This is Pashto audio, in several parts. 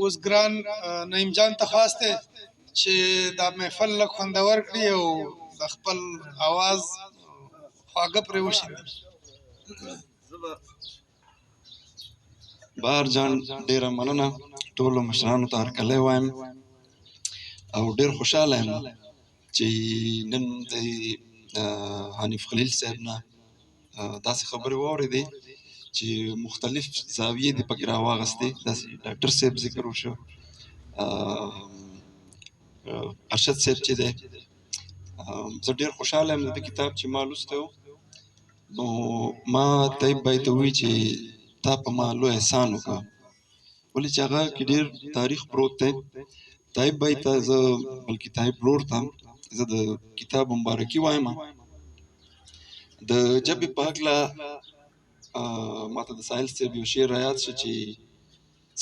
اوس ګران نعیم جان ته خواست دی چې دا محفل لږ خوندور کړي او د خپل اواز خواږه پرې وشیندي. بهر جان ډیره مننه، ټولو مشرانو ته هرکلی وایم او ډیر خوشحاله یم چې نن د حنیف خلیل صاحب نه داسې خبرې واورېدې چې مختلف زاویې دې پکې راواغستې. داسې ډاکټر صاحب ذکر وشو، ارشد صاحب چې دی، زه ډېر خوشحاله یم د ده کتاب چې ما لوستی و. نو ما طیب بھائی ته ووایي چې تا په ما لوی احسان وکړه، ولې چې هغه کې ډېر تاریخ پروت دی. طیب بھائی ته زه بلکې طیب ورور ته زه د کتاب مبارکي وایم. د ژبې په هکله ماته د ساحل صاحب یو شعر را یاد شو چې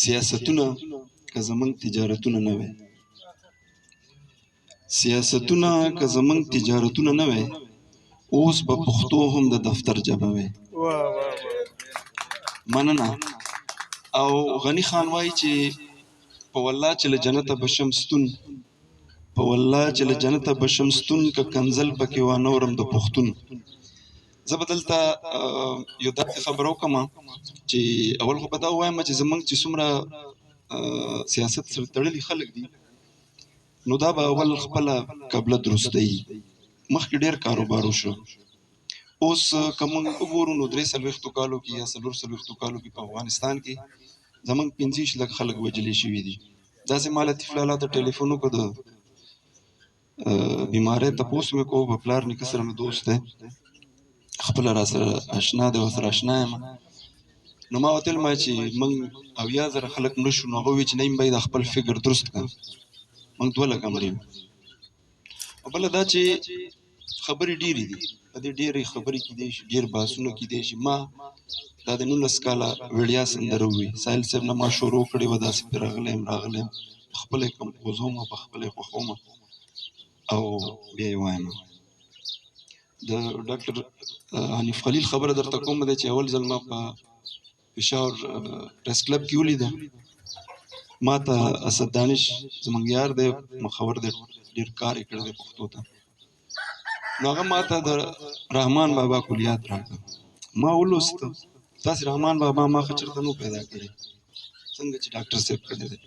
سیاستونه که زموږ تجارتونه نه وی، سیاستونه که زموږ تجارتونه نه وی، اوس به پښتو هم د دفتر ژبه وی. مننه. او غني خان وایي چې په والله چې له جنته به شمستون، په والله چې له جنته به شمستون که کنزل پکې وانورم د پښتون. زه به دلته یو داسې خبره وکړم چې اول خو به دا ووایم چې زموږ چې څومره سیاست سره تړلي خلک دي، نو دا به اول خپله قبله درستوي. مخکې ډېر کاروبار وشو، اوس که موږ وګورو نو 43 کالو کې یا 44 کالو کې په افغانستان کې زموږ 25 لک خلک وژلي شوي دي. داسې ما لطیف لالا ته ټلیفون وکړو، د بیمارۍ تپوس مې کوو، په پلار نیکه سره مې دوست دی، خپله را سره اشنا دی، ورسره اشنا یم. نو ما ورته ویل چې موږ 80,000 خلک مړه شو، نو هغه ووایي چې نعیم بھائی د خپل فکر درست کړه، موږ 2 لکه مړه یو. او بله دا چې خبرې ډېرې دي، په دې ډېرې خبرې کیدی شي، ډېر بحثونه کیدی شي. ما دا د 19 کاله وړیا سندره ووي، ساحل صاحب نه ما شروع کړې وه، داسې پرې راغلی یم په خپله یې کمپوزوم او په خپله یې خوښوم او بیا یې وایم. د ډاکټر حنیف خلیل خبره درته کوم دی چې اول ځل ما په پېښور پریس کلب کې ولیده، ما ته اسد دانش زموږ یار دی، مخور دی، ډېر کار یې کړی دی پښتو ته. نو هغه ما ته د رحمان بابا کلیات راکړه، ما ولوسته. داسې رحمان بابا ما خو چېرته نو پیدا کړی څنګه چې ډاکټر صاحب کړی دی.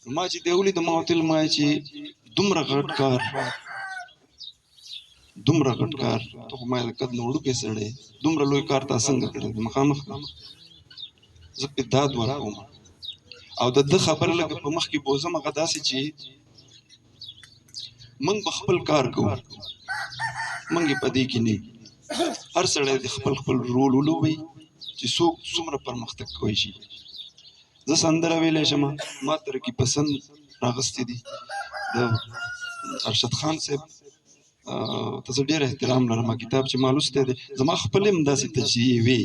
نو ما چې دی ولیده ما ورته ویل ما چې دومره غټ کار، دومره غټ کار، ته خو ما د قد نه وړوکی سړی، دومره لوی کار تا څنګه کړی دی؟ مخامخ زه پرې داد ورکوم او د ده خبره لکه په مخ کې بوزم. هغه داسې چې موږ به خپل کار کوو، موږ یې په دې کې نه، هر سړی د خپل خپل رول ولوبوي چې څوک څومره پرمختګ کوی شي. زه سندره ویلی شم، ما ترقي پسند راغستې دي. د ارشد خان صاحب ته زه ډېر احترام لرم، کتاب چې ما لوستی دی، زما خپل هم داسې تجزیې وې،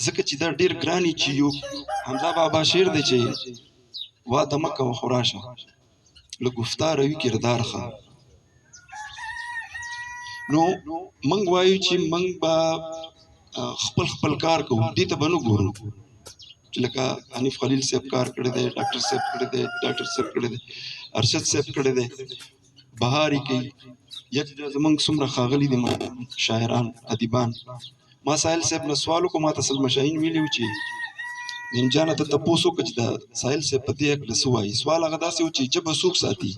ځکه چې دا ډېر ګرانې چې یو حمزه بابا شعر دی چې واده مه کوه خو راشه، له ګفتاره وي کردار ښه. نو موږ وایو چې موږ به خپل خپل کار کوو، دې ته به نه ګورو چې لکه حنیف خلیل صاحب کار کړی دی، ډاکټر صاحب کړی دی، ډاکټر صاحب کړی دی، ارشد صاحب کړی دی، بهاري کوي، یا چې زموږ څومره ښاغلي دي شاعران ادیبان. ما ساحل صاحب نه سوال وکړو، ما ته سلمه شاهین ویلي وو چې نعیم جانه ته تپوس وکړه چې د ساحل صاحب په دې هکله څه وایي. سوال هغه داسې و چې ژبه څوک ساتي.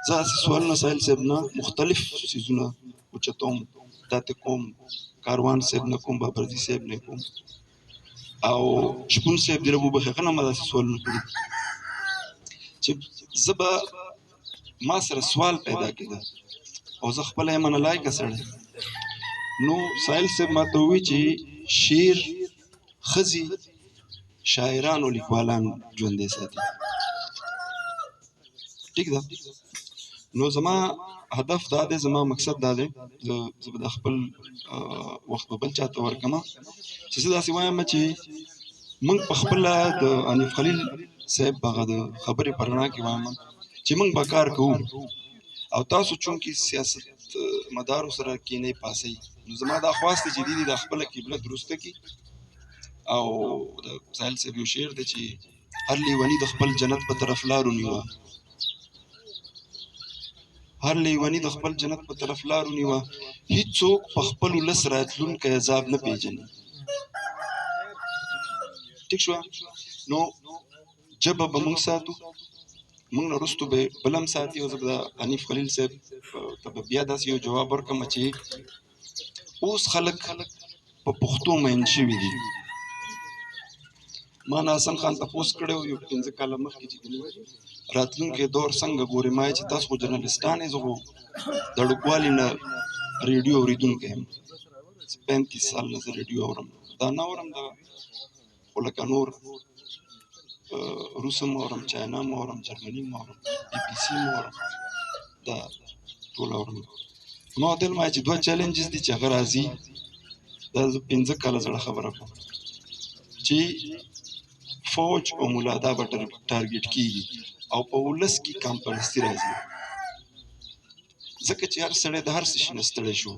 زه هسې سوالونه ساحل صاحب نه مختلف څیزونه اوچتوم، دا ته کوم، کاروان صاحب نه کوم، بابردي صاحب نه کوم، او شپون صاحب دې رب وبخښي، هغه نه ما داسې سوالونه کړي چې زه به ما سره سوال پیدا کېده او زه خپله یم نالایقه سړی. نو ساحل صاحب ما ته ووایي چې شعر ښځې شاعران او لیکوالان ژوندی ساتي. ټیک ده. نو زما هدف دا دی، زما مقصد دا دی، زه به د خپل وخت به بل چاته ورکړم چې زه داسې وایم چې موږ په خپله د حنیف خلیل صاحب هغه د خبرې په رڼا کې وایم چې موږ به کار کوو او تاسو چونکې سیاست مدارو سره کینئ پاسئ، نو زما دا خواست دی چې دوی د خپله قبله درسته کړي او د ساحل صاحب یو شعر دی چې هر لیوني د خپل جنت په طرف لار ونیوه، هر لیوني د خپل جنت په طرف لار ونیوه، هیڅوک په خپل ولس راتلونکی عذاب نه پیژني. ټیک شوه؟ نو ژبه به موږ ساتو، موږ نه وروستو به بل هم ساتي. او زه به د حنیف خلیل صاحب ته به بیا داسې یو جواب ورکړم چې اوس خلک په پښتو مین شوي دي. ما ناسن خان تپوس کړی و یو 15 کاله مخکې چې راتلونکی دور څنګه ګورې، ما چې تاسو خو جرنالسټان یې، زه خو د ډوکوالي نه ریډیو اورېدونکی یم، 35 سال نه زه ریډیو اورم، دا نه اورم دغه خو لکه نور روس هم اورم، چاینا هم اورم، جرمني هم اورم، BBC هم اورم، دا ټول اورم. ما ورته ویل ما چې 2 چیلنجز دي چې هغه راځي، دا زه 15 کاله زړه خبره کوم چې فوج او ملا دا به ټارګېټ کېږي او په ولس کې کام پرستي راځي، ځکه چې هر سړی د هر څه شي نه ستړی شو.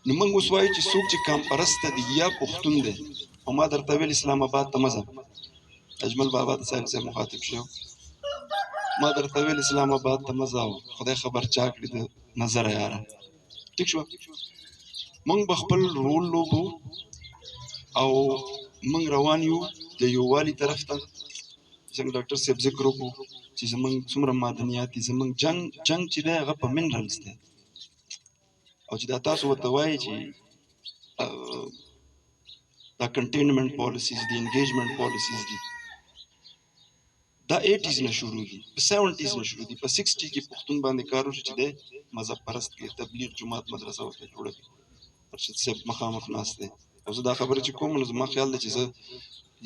نو موږ اوس وایو چې څوک چې کام پرسته دی یا پښتون دی، او ما درته ویل اسلام آباد ته مه ځه، اجمل بابا د ساحل صاحب مخاطب شو، ما درته ویل اسلام آباد ته مه ځه، خدای خبر چا کړي د نظره یاره. ټیک شوه؟ موږ به خپل رول لوبو او موږ روان یو د یووالي طرف ته. څنګه ډاکټر صاحب ذکر وکړو چې زموږ څومره معدنیات دي، زموږ جنګ چې دی هغه په منرلز دی، او چې دا تاسو ورته وایي چې دا کنټینمنټ پالیسیز دي، انګیجمنټ پالیسیز دي، دا 80s نه شروع دي، په 70s نه شروع دي، په 60 کې پښتون باندې کار وشو چې دی مذهب پرست کې تبلیغ جماعت مدرسه ورته جوړه کړي. ارشد صاحب مخامخ ناست دی، او زه دا خبره چې کوم نو زما خیال دی چې زه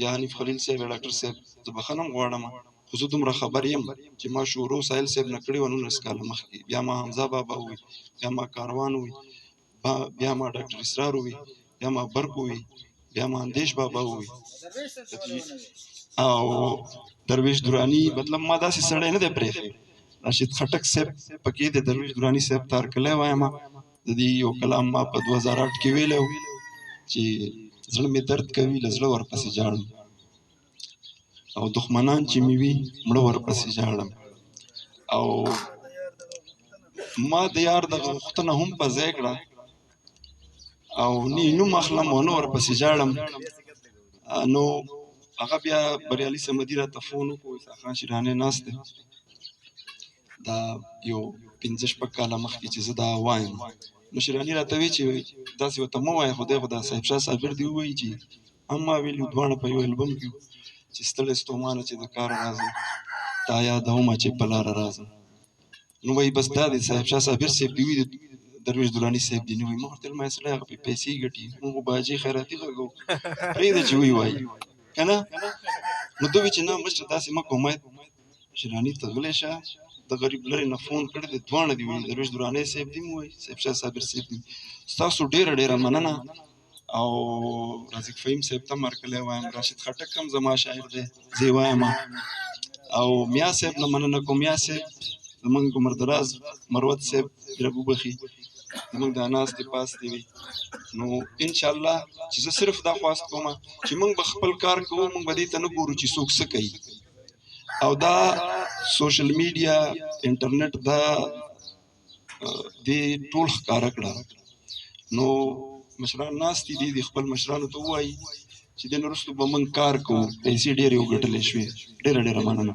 یا حنیف خلیل صاحب یا ډاکټر صاحب زه بخښنه هم غواړم، خو زه دومره خبر یم چې ما شروع ساحل صاحب نه کړې وه 19 کاله مخکې، بیا ما حمزه بابا ووي، بیا ما کاروان ووي، بیا ما ډاکټر اسرار ووي، بیا ما برق ووي، بیا ما اندیش بابا ووي، او درویش درانی. مطلب ما داسې سړی نه دی پرېښی. راشد خټک صاحب پکې د درویش درانی صاحب تارکلی وایم، د دې یو کلام ما په 2008 کې ویلی و چې زړه مې درد کوي له زړه ورپسې ژاړم، او دښمنان چې مې وي مړه ورپسې ژاړم، او ما د یار دغه غوښتنه هم په ځای کړه، او نه نوم اخلم او نه ورپسې ژاړم. نو هغه بیا بریالي صمدي راته فون وکړو، عیسی خان شیراني ناست دی، دا یو 15-16 کاله مخکې چې زه دا وایم، نو شیراني راته وی چې داسې ورته مه وایه، خدای خو دا صاحب شاه صابر دې ووایي چې هم ما ویلي دواړه په یو البم کې چې ستړی ستومانه چې د کار راځم تا یادومه چې په لاره راځم. نو وایي بس دا دی صاحب شاه صابر صاحب دې وي، درویش دراني صاحب دې نه وي. ما ورته ویل ما سړی هغه پیسې ګټي، موږ خو باجي خیراتي غږو پرېږده چې ووایي که نه. نو ده وایي چې نه مشره داسې مه کوه، شیراني ته غلی شه، د غریب لرې نه فون کړی دی، دواړه دې وایي، درویش دراني صاحب دې وایي، صاحب شاه صابر صاحب دې. ستاسو ډېره ډېره مننه، او رازق فهیم صاحب ته مرکلی وایم، راشد خټک هم زما شاعر دی زه یې وایم، او میا صاحب نه مننه کوم، میا صاحب زمونږ عمردراز مروت صاحب رب وبخي زمونږ دا ناستې پاستې وي. نو انشاءالله چې زه صرف دا خواست کوم چې موږ به خپل کار کوو، موږ به دې ته نه ګورو چې څوک څه کوي، او دا سوشل میډیا انټرنیټ دا دې ټول ښکاره کړه. نو مشران ناستې دي، د خپل مشرانو ته ووایي چې دې نه وروستو به موږ کار کوو، پیسې ډېرې وګټلی شوې. ډېره ډېره مننه.